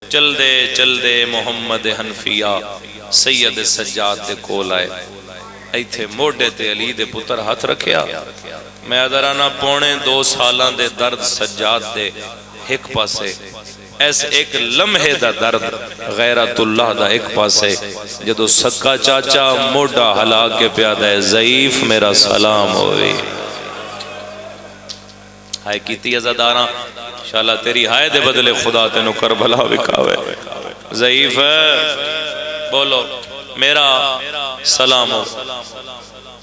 چل دے محمد حنفیہ سید سجاد دے کول آئے ایتھے موڈے تے علی دے پتر ہاتھ رکھیا میں ادرانا پونے 2 سالاں دے درد سجاد دے ایک پاسے ایس ایک لمحے دا درد غیرت اللہ دا ایک پاسے جدو سکا چاچا موڈا ہلا کے پیادہ ہے ضعیف میرا سلام ہوئے ہائے کیتی ازاداراں انشاءاللہ تیری ہائے دے بدلے خدا تینو کربلا وکاوے ضعیف ہے بولو میرا سلام ہو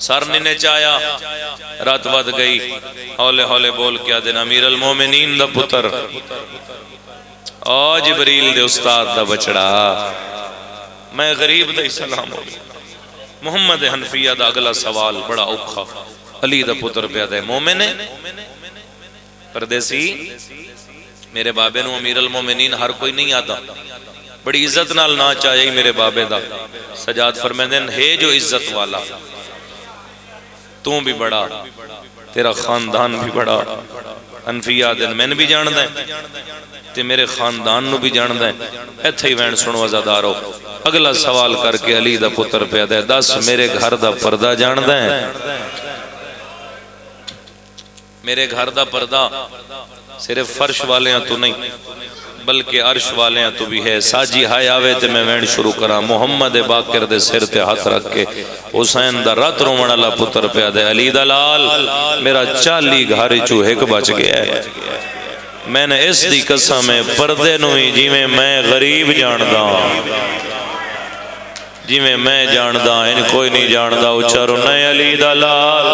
سر نے چایا رات ود گئی ہولے ہولے بول کیا دن امیر المومنین دا پتر او جبریل دے استاد دا بچڑا میں غریب دے سلام ہو محمد حنفیہ دا اگلا سوال بڑا اوکھا علی دا پتر پہ دے مومن ہے پردیسی میرے بابے نو امیر المومنین ہر کوئی نہیں آتا بڑی عزت نال نہ چاہیے میرے بابے دا سجاد فرمیندن ہے جو عزت والا تو بھی بڑا تیرا خاندان بھی بڑا حنفیہ دن میں نے بھی جان دیں تے میرے خاندان نو بھی جان دیں ایتھے ہی وین سنو ازادارو اگلا سوال کر کے علی دا پتر پہ دے 10 میرے گھر دا پردہ جان دیں میرے گھر دا پردہ صرف فرش والے ہیں تو نہیں بلکہ عرش والے ہیں تو بھی ہے ساجی ہائے آوے تے میں وین شروع کرا محمد باقر دے سر تے ہاتھ رکھ کے حسین دا رات رومن اللہ پتر پہ دے علی دا لال میرا 40 گھاری چوہے کو بچ گیا ہے میں نے اس دی قسم میں پردے نوئی جی میں غریب جاندہ جی میں جاندہ ان کوئی نہیں جاندہ اچھارو نئے علی دا لال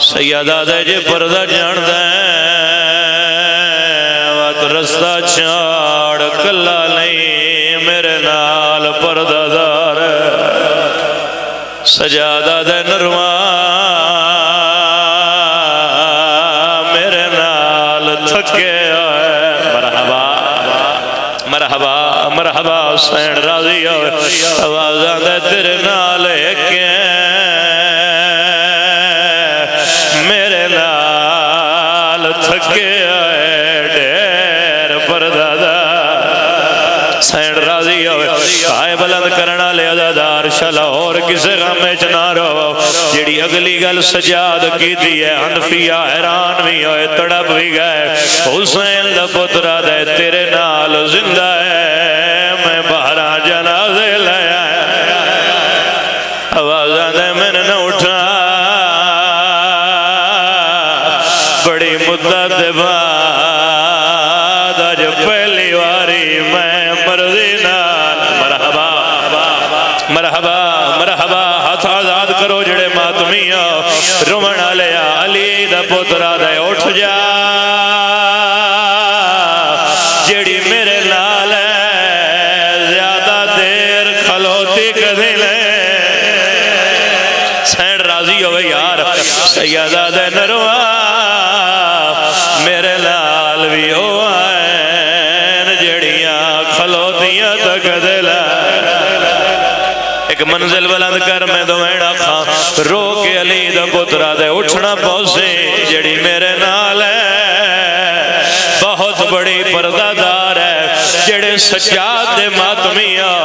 سیدہ دے جے پردہ جاندہ وات رستہ چھاڑ کلا نہیں میرے نال پردہ دار سجادہ دے نروان میرے نال تھکے مرحبا مرحبا مرحبا حسین راضی ہوئے آوازاں دے تیرے نال ایک میرے نال تھکے ڈیر پردہ دا حسین راضی ہوئے آئے بلند کرنا لے ازادار شلا اور کسے غم چنا رو جیڑی اگلی گل سجاد کی دی ہے حنفیہ حیران بھی ہوئے تڑپ بھی گئے حسین دا پترہ دے تیرے نال زندہ ہے میں بہرہ جنازے لیا آوازہ دے میں نے اٹھا بڑی مدت بعد آج پہلی واری میں مرضی نال مرحبا مرحبا مرحبا ہاتھ آزاد کرو جڑے ماتمیاں رومنہ لیا علی دا پترہ دے اٹھ جا جڑی میرے لال ہے زیادہ دیر کھلوتی کدھی لے سین راضی ہوئے یار سیدہ دے نروان میرے لال بھی ہوئے جڑیاں کھلوتیاں تک دل ایک منزل بلند کر میں دو میڑا کھا رو کے علی دا پترہ دے اٹھنا پوسے جڑی میرے نال ہے بہت بڑی پردہ دار ہے جڑے سجاد دے ماتمیاں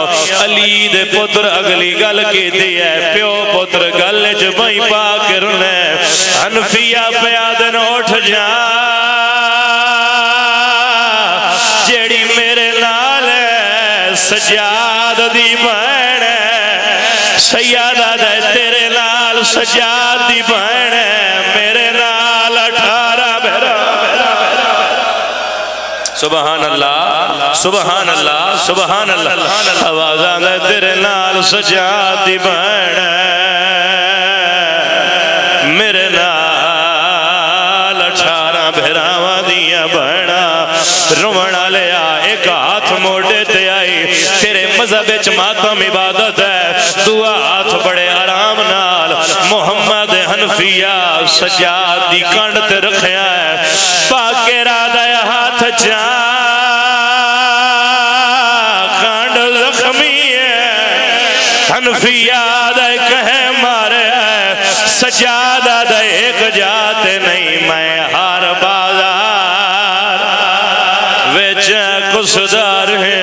علی دے پتر اگلی گل کی دی ہے پیو پتر گل جبائی پاکر نے حنفیہ پیادن اٹھ جا جڑی میرے نال ہے سجاد دی بہن ہے سیدہ دے تیرے نال سجاد دی بہن ہے میرے نال 18 بھیرا سبحان اللہ سبحان اللہ سبحان اللہ آوازاں دے تیرے نال سجاد دی بہن میرے نال 18 بھیراواں دیاں بہنا رومنہ لیا ایک ہاتھ موڑے تے آئی تیرے مذہب وچ ماتم عبادت ہے دعا ہاتھ بڑے آرام نال محمد حنفیہ سجاد دی کنڈ تے رکھیا ہے پاکے رادہ ہاتھ جا کنڈ زخمی ہے حنفیہ دے کہے مارے ہے سجادہ دے ایک جاتے نہیں میں ہر بازار وچ کسدار ہے